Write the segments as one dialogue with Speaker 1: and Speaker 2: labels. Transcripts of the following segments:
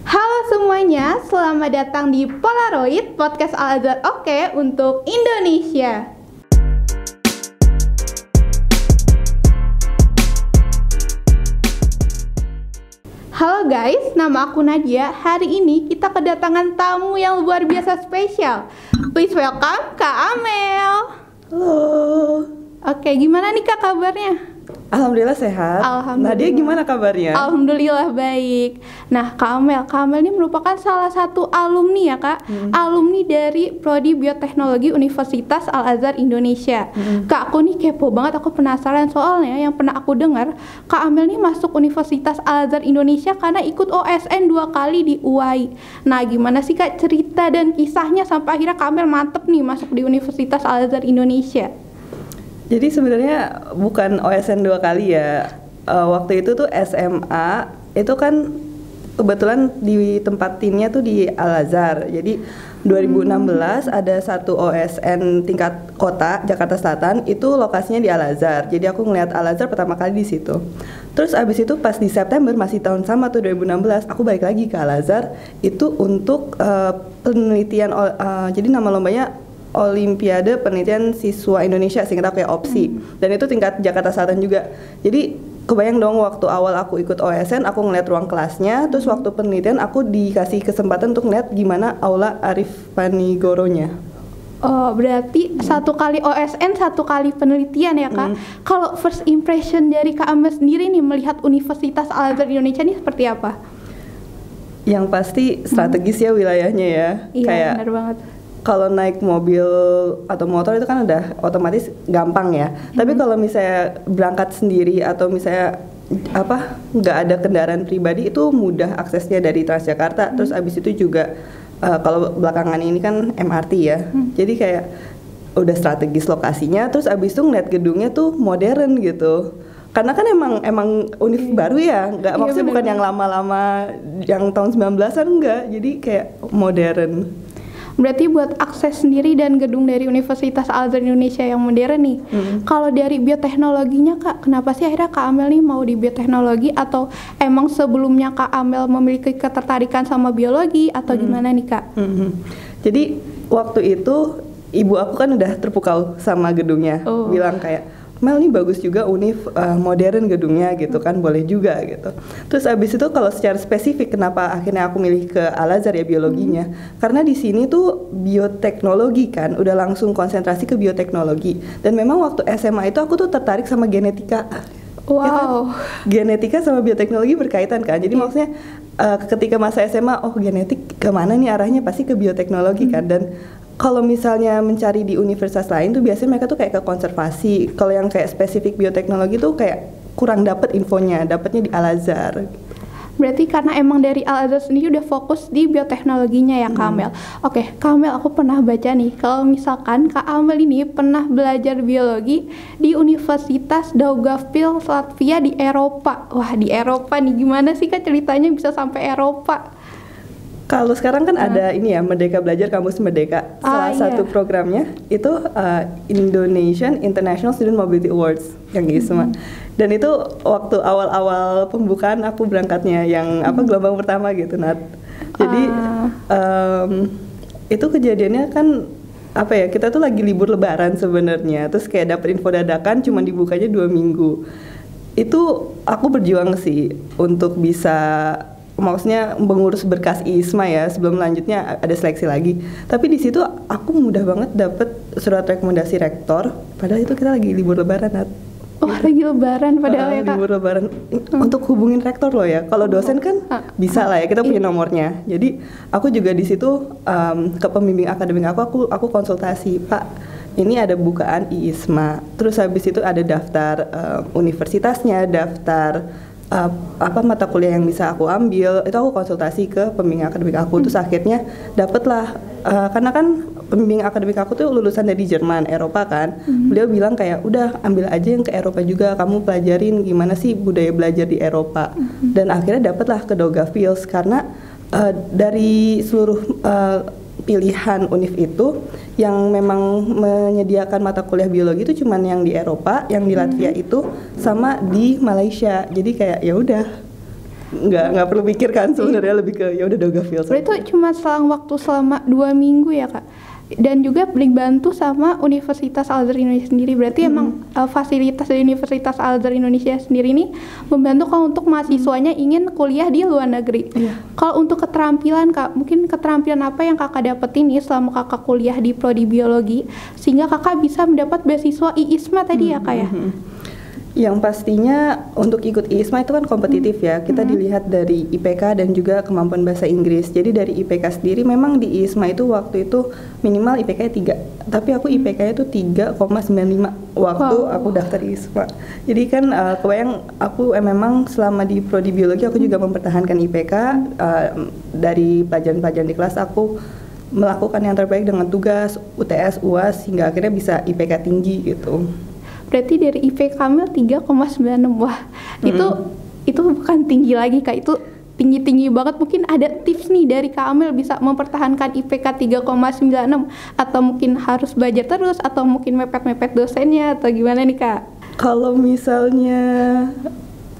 Speaker 1: Halo semuanya, selamat datang di Polaroid Podcast Al-Azhar Oke untuk Indonesia. Halo guys, nama aku Nadia. Hari ini kita kedatangan tamu yang luar biasa spesial. Please welcome Kak Amel.
Speaker 2: Halo.
Speaker 1: Oke, gimana nih Kak kabarnya?
Speaker 2: Alhamdulillah sehat.
Speaker 1: Alhamdulillah.
Speaker 2: Nadia gimana kabarnya?
Speaker 1: Alhamdulillah baik. Nah, Kak Amel ini merupakan salah satu alumni ya Kak, alumni dari Prodi Bioteknologi Universitas Al-Azhar Indonesia. Kak, aku nih kepo banget, aku penasaran soalnya yang pernah aku dengar, Kak Amel nih masuk Universitas Al-Azhar Indonesia karena ikut OSN 2 kali di UAI. Nah, gimana sih Kak cerita dan kisahnya sampai akhirnya Kak Amel mantep nih masuk di Universitas Al-Azhar Indonesia?
Speaker 2: Jadi sebenarnya bukan OSN 2 kali ya. Waktu itu tuh SMA, itu kan kebetulan ditempatinnya tuh di Al-Azhar. Jadi 2016 ada satu OSN tingkat kota Jakarta Selatan, itu lokasinya di Al-Azhar. Jadi aku ngeliat Al-Azhar pertama kali di situ. Terus abis itu pas di September, masih tahun sama tuh 2016, aku balik lagi ke Al-Azhar itu untuk penelitian. Jadi nama lombanya Olimpiade Penelitian Siswa Indonesia, singkat aku ya, OPSI. Dan itu tingkat Jakarta Selatan juga. Jadi kebayang dong waktu awal aku ikut OSN, aku ngeliat ruang kelasnya, terus waktu penelitian aku dikasih kesempatan untuk ngeliat gimana aula Arif Panigoronya.
Speaker 1: Oh, berarti satu kali OSN, satu kali penelitian ya Kak. Kalau first impression dari Kak Amel sendiri nih melihat Universitas Al-Azhar Indonesia nih seperti apa?
Speaker 2: Yang pasti strategis ya wilayahnya ya.
Speaker 1: Iya,
Speaker 2: kayak
Speaker 1: benar banget.
Speaker 2: Kalau naik mobil atau motor itu kan udah otomatis gampang ya. Tapi kalau misalnya berangkat sendiri atau misalnya nggak ada kendaraan pribadi, itu mudah aksesnya dari Transjakarta. Terus abis itu juga kalau belakangan ini kan MRT ya. Jadi kayak udah strategis lokasinya. Terus abis itu ngeliat gedungnya tuh modern gitu. Karena kan emang univ baru ya, nggak maksudnya bukan yang lama-lama yang tahun 19-an, enggak. Jadi kayak modern.
Speaker 1: Berarti buat akses sendiri dan gedung dari Universitas Al-Azhar Indonesia yang modern nih. Kalau dari bioteknologinya Kak, kenapa sih akhirnya Kak Amel nih mau di bioteknologi, atau emang sebelumnya Kak Amel memiliki ketertarikan sama biologi atau gimana nih Kak?
Speaker 2: Jadi waktu itu ibu aku kan udah terpukau sama gedungnya, bilang kayak, Mel ini bagus juga univ modern gedungnya gitu kan, boleh juga gitu. Terus abis itu kalau secara spesifik kenapa akhirnya aku milih ke Al-Azhar ya biologinya, karena di sini tuh bioteknologi kan, udah langsung konsentrasi ke bioteknologi. Dan memang waktu SMA itu aku tuh tertarik sama genetika.
Speaker 1: Wow.
Speaker 2: Ya kan? Genetika sama bioteknologi berkaitan kan. Jadi maksudnya ketika masa SMA, oh genetik kemana nih arahnya, pasti ke bioteknologi kan. Dan kalau misalnya mencari di universitas lain tuh biasanya mereka tuh kayak ke konservasi. Kalau yang kayak spesifik bioteknologi tuh kayak kurang dapet infonya, dapetnya di Al-Azhar.
Speaker 1: Berarti karena emang dari Al-Azhar sendiri udah fokus di bioteknologinya ya Kak Amel. Oke, Kak Amel, aku pernah baca nih kalau misalkan Kak Amel ini pernah belajar biologi di Universitas Daugavpils Latvia di Eropa. Wah, di Eropa nih, gimana sih Kak ceritanya bisa sampai Eropa?
Speaker 2: Kalau sekarang kan ada ini ya, Merdeka Belajar Kampus Merdeka. Salah satu programnya itu Indonesian International Student Mobility Awards yang ISMA. Dan itu waktu awal-awal pembukaan aku berangkatnya yang gelombang pertama gitu, Nat. Jadi itu kejadiannya kan kita tuh lagi libur lebaran sebenarnya. Terus kayak dapet info dadakan, cuman dibukanya 2 minggu. Itu aku berjuang sih untuk bisa, maksudnya mengurus berkas ISMA ya, sebelum lanjutnya ada seleksi lagi. Tapi di situ aku mudah banget dapet surat rekomendasi rektor, padahal itu kita lagi libur lebaran, Nat.
Speaker 1: Oh, lagi lebaran padahal ya Kak?
Speaker 2: Libur lebaran. Untuk hubungin rektor loh ya. Kalau dosen kan bisa lah ya, kita punya nomornya. Jadi aku juga di situ ke pembimbing akademik aku konsultasi, Pak, ini ada bukaan ISMA. Terus habis itu ada daftar universitasnya, daftar mata kuliah yang bisa aku ambil. Itu aku konsultasi ke pembimbing akademik aku. Terus akhirnya dapetlah, karena kan pembimbing akademik aku tuh lulusan dari Jerman, Eropa kan. Beliau bilang kayak, udah ambil aja yang ke Eropa juga, kamu pelajarin gimana sih budaya belajar di Eropa. Dan akhirnya dapetlah ke Daugavpils, karena dari seluruh pilihan univ itu yang memang menyediakan mata kuliah biologi itu cuman yang di Eropa, yang di Latvia itu, sama di Malaysia. Jadi kayak ya udah nggak perlu pikir kan sebenarnya, lebih ke ya udah Doga Fields.
Speaker 1: Berarti itu cuma selang waktu selama 2 minggu ya Kak? Dan juga dibantu sama Universitas Al-Azhar Indonesia sendiri. Berarti emang fasilitas dari Universitas Al-Azhar Indonesia sendiri ini membantu kalau untuk mahasiswanya ingin kuliah di luar negeri. Kalau untuk keterampilan Kak, mungkin keterampilan apa yang Kakak dapetin nih selama Kakak kuliah di Prodi Biologi sehingga Kakak bisa mendapat beasiswa IISMA tadi ya Kak ya?
Speaker 2: Yang pastinya untuk ikut IISMA itu kan kompetitif ya. Kita dilihat dari IPK dan juga kemampuan bahasa Inggris. Jadi dari IPK sendiri memang di IISMA itu waktu itu minimal IPK-nya 3. Tapi aku IPK-nya itu 3,95 waktu aku daftar IISMA. Jadi kan kebayang aku memang selama di Prodi Biologi aku juga mempertahankan IPK. Dari pelajaran-pelajaran di kelas aku melakukan yang terbaik dengan tugas, UTS, UAS hingga akhirnya bisa IPK tinggi gitu.
Speaker 1: Berarti dari IP Kamil 3,96. Wah, itu bukan tinggi lagi Kak, itu tinggi-tinggi banget. Mungkin ada tips nih dari Kak Amel bisa mempertahankan IPK 3,96 atau mungkin harus belajar terus atau mungkin mepet-mepet dosennya atau gimana nih Kak?
Speaker 2: Kalau misalnya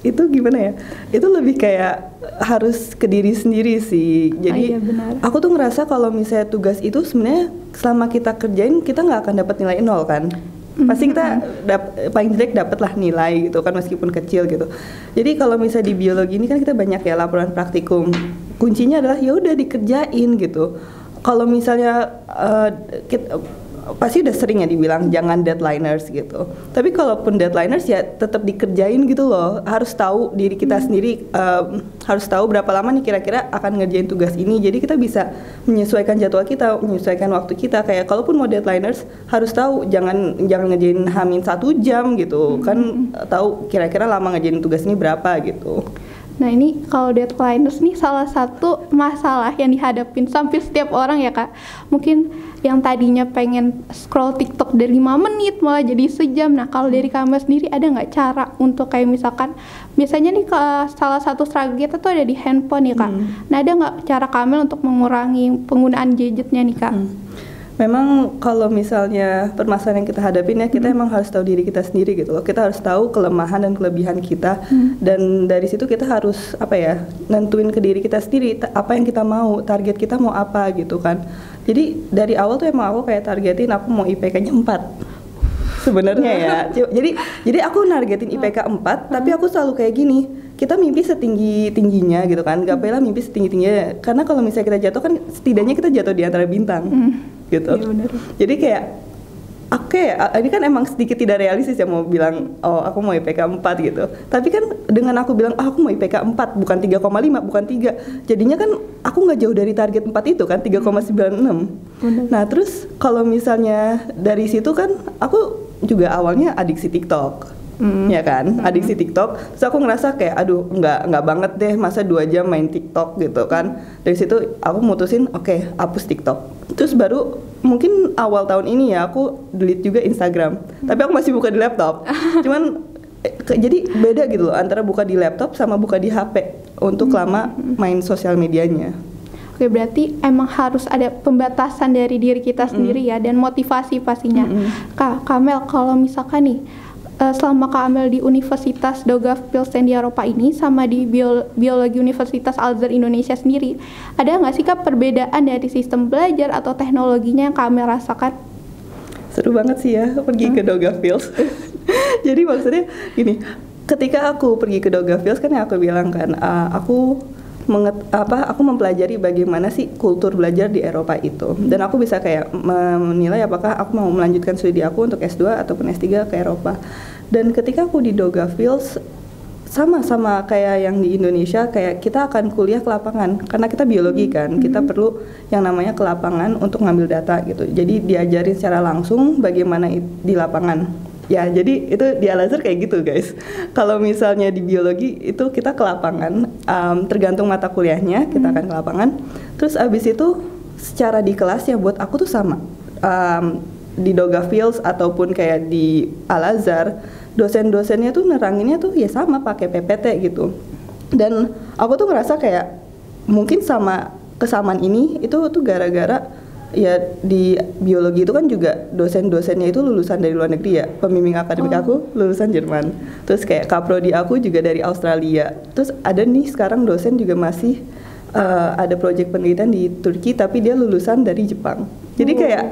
Speaker 2: itu gimana ya? Itu lebih kayak harus ke diri sendiri sih. Jadi
Speaker 1: benar.
Speaker 2: Aku tuh ngerasa kalau misalnya tugas itu sebenarnya selama kita kerjain kita nggak akan dapat nilai 0 kan. Pasti kita paling jelek dapat lah nilai gitu kan meskipun kecil gitu. Jadi kalau misalnya di biologi ini kan kita banyak ya laporan praktikum. Kuncinya adalah ya udah dikerjain gitu. Kalau misalnya pasti udah sering ya dibilang jangan deadliners gitu. Tapi kalaupun deadliners ya tetap dikerjain gitu loh. Harus tahu diri kita sendiri, harus tahu berapa lama nih kira-kira akan ngerjain tugas ini. Jadi kita bisa menyesuaikan jadwal kita, menyesuaikan waktu kita. Kayak kalaupun mau deadliners harus tahu jangan ngerjain hamin 1 jam gitu. Kan tahu kira-kira lama ngerjain tugas ini berapa gitu.
Speaker 1: Nah ini kalau deadliners nih salah satu masalah yang dihadapin hampir setiap orang ya Kak. Mungkin yang tadinya pengen scroll TikTok dari 5 menit malah jadi sejam. Nah kalau dari Kamel sendiri ada nggak cara untuk kayak misalkan biasanya nih salah satu struggle kita tuh ada di handphone ya Kak. Nah ada nggak cara Kamel untuk mengurangi penggunaan gadgetnya nih Kak?
Speaker 2: Memang kalau misalnya permasalahan yang kita hadapin ya kita emang harus tahu diri kita sendiri gitu loh. Kita harus tahu kelemahan dan kelebihan kita dan dari situ kita harus nentuin ke diri kita sendiri apa yang kita mau, target kita mau apa gitu kan. Jadi dari awal tuh emang aku kayak targetin aku mau IPK-nya 4 sebenarnya ya. Jadi aku nargetin IPK 4 tapi aku selalu kayak gini. Kita mimpi setinggi-tingginya gitu kan, gapailah mimpi setinggi-tingginya. Karena kalau misalnya kita jatuh kan setidaknya kita jatuh di antara bintang gitu.
Speaker 1: Iya,
Speaker 2: jadi kayak ini kan emang sedikit tidak realistis ya mau bilang oh aku mau IPK 4 gitu. Tapi kan dengan aku bilang aku mau IPK 4 bukan 3,5 bukan 3. Jadinya kan aku nggak jauh dari target 4 itu kan 3,96. Nah terus kalau misalnya dari situ kan aku juga awalnya adiksi TikTok. Ya kan, adiksi TikTok. Terus aku ngerasa kayak aduh nggak banget deh masa 2 jam main TikTok gitu kan. Dari situ aku mutusin oke, hapus TikTok. Terus baru mungkin awal tahun ini ya aku delete juga Instagram. Tapi aku masih buka di laptop. Cuman jadi beda gitu loh antara buka di laptop sama buka di HP untuk lama main sosial medianya.
Speaker 1: Oke, berarti emang harus ada pembatasan dari diri kita sendiri ya dan motivasi pastinya. Kak Kamel, kalau misalkan nih selama Kak Amel di Universitas Doga Fields di Eropa ini sama di Biologi Universitas Al-Azhar Indonesia sendiri, ada nggak sih Kak perbedaan dari sistem belajar atau teknologinya yang Kak Amel rasakan?
Speaker 2: Seru banget sih ya pergi ke Doga Fields. Jadi maksudnya gini, ketika aku pergi ke Doga Fields kan yang aku bilang kan, aku mempelajari bagaimana sih kultur belajar di Eropa itu dan aku bisa kayak menilai apakah aku mau melanjutkan studi aku untuk S2 ataupun S3 ke Eropa. Dan ketika aku di Doga Fields sama kayak yang di Indonesia, kayak kita akan kuliah ke lapangan karena kita biologi kan, kita perlu yang namanya ke lapangan untuk ngambil data gitu. Jadi diajarin secara langsung bagaimana di lapangan. Ya, jadi itu di Al-Azhar kayak gitu guys. Kalau misalnya di biologi itu kita ke lapangan, tergantung mata kuliahnya kita akan ke lapangan. Terus abis itu secara di kelas ya buat aku tuh sama. Di Doga Fields ataupun kayak di Al-Azhar, dosen-dosennya tuh neranginnya tuh ya sama pakai PPT gitu. Dan aku tuh ngerasa kayak mungkin sama kesamaan ini itu tuh gara-gara ya di biologi itu kan juga dosen-dosennya itu lulusan dari luar negeri ya. Pembimbing akademik aku lulusan Jerman. Terus kayak kaprodi aku juga dari Australia. Terus ada nih sekarang dosen juga masih ada proyek penelitian di Turki tapi dia lulusan dari Jepang. Jadi kayak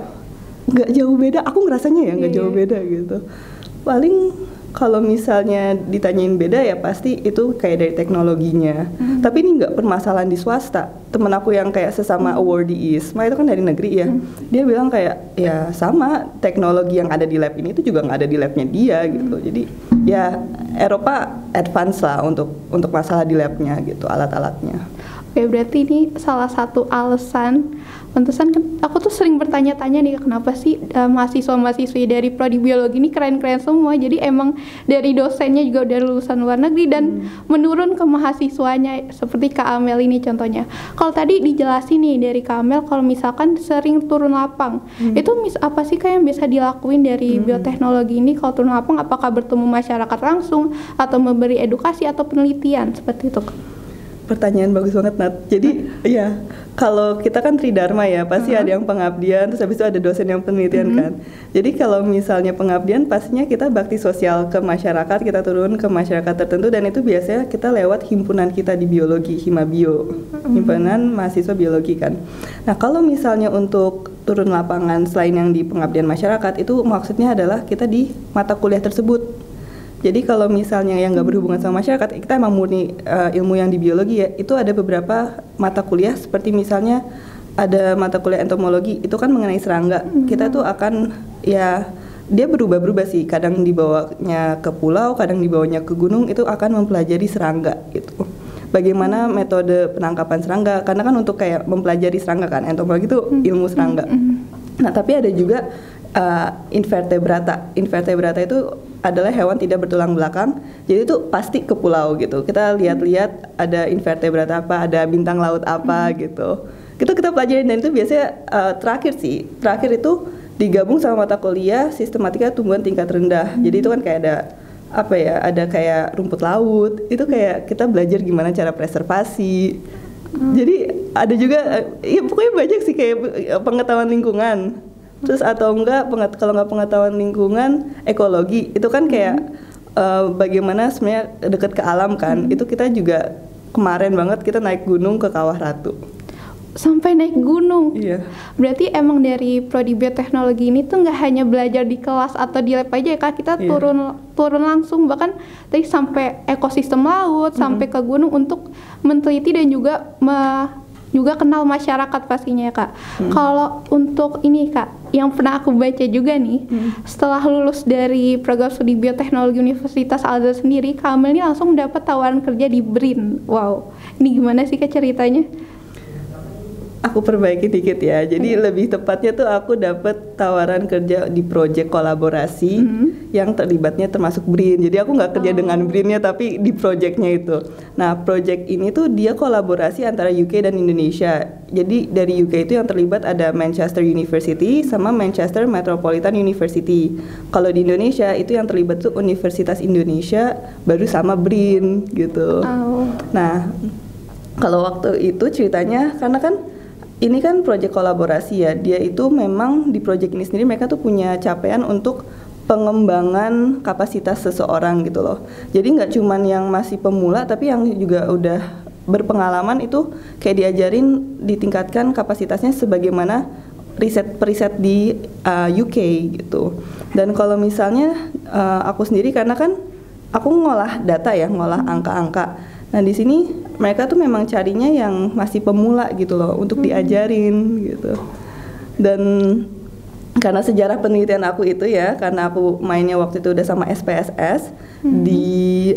Speaker 2: nggak jauh beda. Aku ngerasanya ya nggak jauh beda gitu. Paling kalau misalnya ditanyain beda ya pasti itu kayak dari teknologinya. Tapi ini nggak permasalahan di swasta. Temen aku yang kayak sesama awardee ISMA itu kan dari negeri ya. Dia bilang kayak ya sama teknologi yang ada di lab ini itu juga nggak ada di labnya dia gitu. Jadi ya Eropa advance lah untuk masalah di labnya gitu, alat-alatnya.
Speaker 1: Oke, berarti ini salah satu alasan. Pantesan kan aku tuh sering bertanya-tanya nih kenapa sih mahasiswa-mahasiswi dari prodi biologi ini keren-keren semua. Jadi emang dari dosennya juga udah lulusan luar negeri dan menurun ke mahasiswanya seperti Kak Amel ini contohnya. Kalau tadi dijelasin nih dari Kak Amel kalau misalkan sering turun lapang, itu apa sih Kak yang bisa dilakuin dari bioteknologi ini kalau turun lapang? Apakah bertemu masyarakat langsung atau memberi edukasi atau penelitian seperti itu?
Speaker 2: Pertanyaan bagus banget Nat. Jadi ya kalau kita kan tridharma ya pasti ada yang pengabdian terus habis itu ada dosen yang penelitian kan. Jadi kalau misalnya pengabdian pastinya kita bakti sosial ke masyarakat, kita turun ke masyarakat tertentu dan itu biasanya kita lewat himpunan kita di biologi, Himabio, himpunan mahasiswa biologi kan. Nah kalau misalnya untuk turun lapangan selain yang di pengabdian masyarakat itu maksudnya adalah kita di mata kuliah tersebut. Jadi kalau misalnya yang nggak berhubungan sama masyarakat, kita emang murni ilmu yang di biologi ya, itu ada beberapa mata kuliah seperti misalnya ada mata kuliah entomologi, itu kan mengenai serangga. Kita tuh akan ya dia berubah-berubah sih, kadang dibawanya ke pulau, kadang dibawanya ke gunung, itu akan mempelajari serangga gitu. Bagaimana metode penangkapan serangga, karena kan untuk kayak mempelajari serangga kan, entomologi itu ilmu serangga. Nah tapi ada juga invertebrata. Invertebrata itu adalah hewan tidak bertulang belakang, jadi itu pasti ke pulau gitu. Kita lihat-lihat ada invertebrata apa, ada bintang laut apa gitu. Itu kita pelajarin dan itu biasanya terakhir itu digabung sama mata kuliah sistematika tumbuhan tingkat rendah. Jadi itu kan kayak ada kayak rumput laut. Itu kayak kita belajar gimana cara preservasi. Jadi ada juga ya pokoknya banyak sih kayak pengetahuan lingkungan. Terus atau enggak kalau nggak pengetahuan lingkungan, ekologi itu kan kayak bagaimana sebenarnya dekat ke alam kan. Itu kita juga kemarin banget kita naik gunung ke Kawah Ratu.
Speaker 1: Sampai naik gunung.
Speaker 2: Iya.
Speaker 1: Berarti emang dari prodi bioteknologi ini tuh nggak hanya belajar di kelas atau di lab aja ya Kak, kita turun langsung bahkan tadi sampai ekosistem laut, sampai ke gunung untuk meneliti dan juga kenal masyarakat pastinya ya Kak. Kalau untuk ini Kak, yang pernah aku baca juga nih, setelah lulus dari program studi bioteknologi Universitas Al-Azhar sendiri, Kak Amel ini langsung dapat tawaran kerja di BRIN. Wow, ini gimana sih Kak ceritanya?
Speaker 2: Aku perbaiki dikit ya. Jadi lebih tepatnya tuh aku dapat tawaran kerja di proyek kolaborasi yang terlibatnya termasuk BRIN. Jadi aku nggak kerja dengan BRIN-nya tapi di proyeknya itu. Nah, proyek ini tuh dia kolaborasi antara UK dan Indonesia. Jadi dari UK itu yang terlibat ada Manchester University sama Manchester Metropolitan University. Kalau di Indonesia itu yang terlibat tuh Universitas Indonesia baru sama BRIN gitu. Nah, kalau waktu itu ceritanya karena kan ini kan proyek kolaborasi ya, dia itu memang di proyek ini sendiri mereka tuh punya capaian untuk pengembangan kapasitas seseorang gitu loh. Jadi nggak cuman yang masih pemula tapi yang juga udah berpengalaman itu kayak diajarin ditingkatkan kapasitasnya sebagaimana riset di UK gitu. Dan kalau misalnya aku sendiri karena kan aku ngolah data ya, ngolah angka-angka. Nah di sini mereka tuh memang carinya yang masih pemula gitu loh untuk diajarin gitu. Dan karena sejarah penelitian aku itu ya, karena aku mainnya waktu itu udah sama SPSS di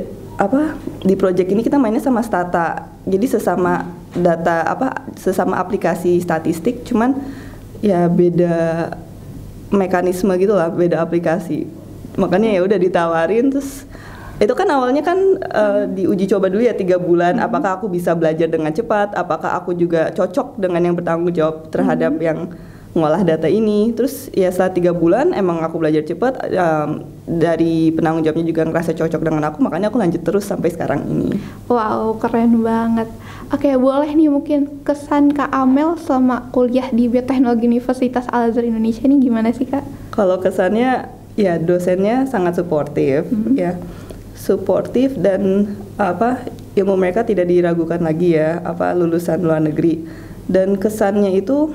Speaker 2: proyek ini kita mainnya sama Stata. Jadi sesama sesama aplikasi statistik, cuman ya beda mekanisme gitu lah, beda aplikasi. Makanya ya udah ditawarin terus. Itu kan awalnya kan diuji coba dulu ya 3 bulan, apakah aku bisa belajar dengan cepat, apakah aku juga cocok dengan yang bertanggung jawab terhadap yang ngolah data ini. Terus ya setelah 3 bulan emang aku belajar cepat, dari penanggung jawabnya juga ngerasa cocok dengan aku, makanya aku lanjut terus sampai sekarang ini.
Speaker 1: Wow, keren banget. Oke, boleh nih mungkin kesan Kak Amel selama kuliah di Bioteknologi Universitas Al-Azhar Indonesia ini gimana sih Kak?
Speaker 2: Kalau kesannya ya dosennya sangat suportif ya. Suportif dan ilmu mereka tidak diragukan lagi ya, lulusan luar negeri. Dan kesannya itu,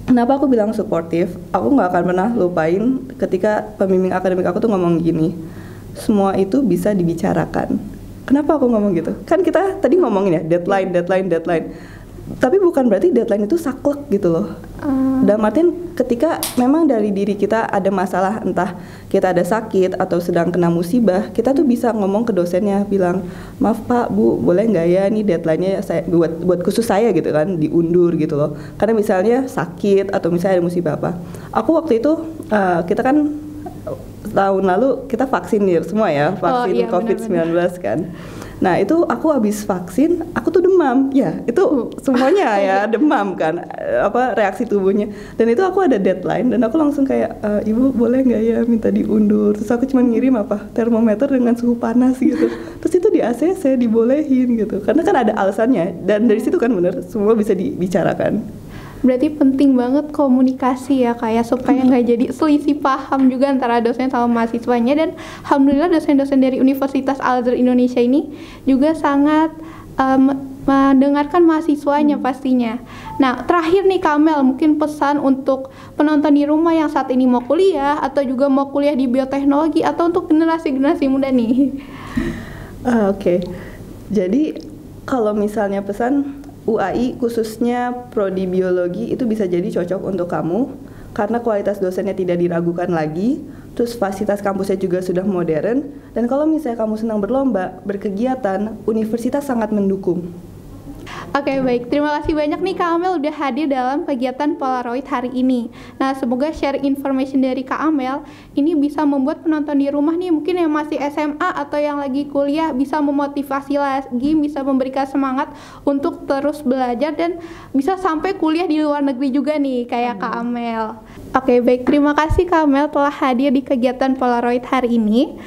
Speaker 2: kenapa aku bilang suportif? Aku nggak akan pernah lupain ketika pembimbing akademik aku tuh ngomong gini, semua itu bisa dibicarakan. Kenapa aku ngomong gitu? Kan kita tadi ngomongin ya deadline. Tapi bukan berarti deadline itu saklek gitu loh. Dan Martin, ketika memang dari diri kita ada masalah, entah kita ada sakit atau sedang kena musibah, kita tuh bisa ngomong ke dosennya, bilang, maaf Pak, Bu, boleh nggak ya nih deadline-nya saya buat khusus saya gitu kan, diundur gitu loh. Karena misalnya sakit atau misalnya ada musibah apa. Aku waktu itu kita kan tahun lalu kita vaksin nih semua ya, vaksin COVID-19 kan. Nah itu aku habis vaksin, aku tuh demam, ya itu semuanya ya demam kan, reaksi tubuhnya. Dan itu aku ada deadline dan aku langsung kayak, Ibu boleh nggak ya minta diundur. Terus aku cuma ngirim termometer dengan suhu panas gitu. Terus itu di ACC dibolehin gitu, karena kan ada alasannya. Dan dari situ kan bener semua bisa dibicarakan.
Speaker 1: Berarti penting banget komunikasi ya kayak supaya nggak jadi selisih paham juga antara dosen sama mahasiswanya. Dan alhamdulillah dosen-dosen dari Universitas Al-Azhar Indonesia ini juga sangat mendengarkan mahasiswanya pastinya. Nah terakhir nih Kamel, mungkin pesan untuk penonton di rumah yang saat ini mau kuliah atau juga mau kuliah di bioteknologi atau untuk generasi-generasi muda nih.
Speaker 2: Oke. Jadi kalau misalnya pesan, UAI khususnya prodi biologi itu bisa jadi cocok untuk kamu karena kualitas dosennya tidak diragukan lagi, terus fasilitas kampusnya juga sudah modern, dan kalau misalnya kamu senang berlomba, berkegiatan, universitas sangat mendukung.
Speaker 1: Oke, baik, terima kasih banyak nih Kak Amel udah hadir dalam kegiatan Polaroid hari ini. Nah semoga sharing information dari Kak Amel ini bisa membuat penonton di rumah nih mungkin yang masih SMA atau yang lagi kuliah bisa memotivasi lagi, bisa memberikan semangat untuk terus belajar dan bisa sampai kuliah di luar negeri juga nih kayak Kak Amel. Oke, baik, terima kasih Kak Amel telah hadir di kegiatan Polaroid hari ini.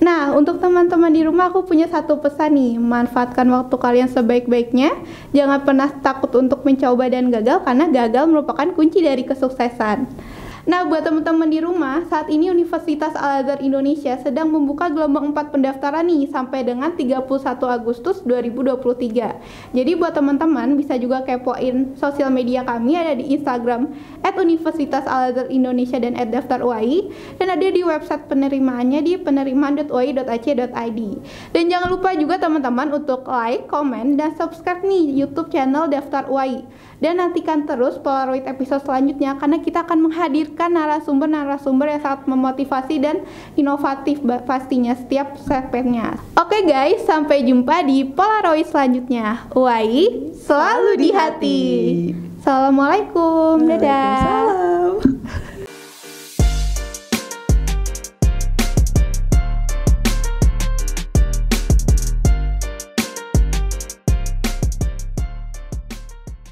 Speaker 1: Nah, untuk teman-teman di rumah aku punya satu pesan nih, manfaatkan waktu kalian sebaik-baiknya. Jangan pernah takut untuk mencoba dan gagal karena gagal merupakan kunci dari kesuksesan. Nah, buat teman-teman di rumah, saat ini Universitas Al-Azhar Indonesia sedang membuka gelombang 4 pendaftaran nih sampai dengan 31 Agustus 2023. Jadi buat teman-teman bisa juga kepoin sosial media kami, ada di Instagram @Universitas Al-Azhar Indonesia dan @daftar_UAI, dan ada di website penerimaannya di penerimaan.uai.ac.id. Dan jangan lupa juga teman-teman untuk like, komen, dan subscribe nih YouTube channel Daftar UAI. Dan nantikan terus Polaroid episode selanjutnya karena kita akan menghadirkan narasumber-narasumber yang sangat memotivasi dan inovatif pastinya setiap segmennya. Oke guys, sampai jumpa di Polaroid selanjutnya. UAI selalu di hati. Assalamualaikum, dadah.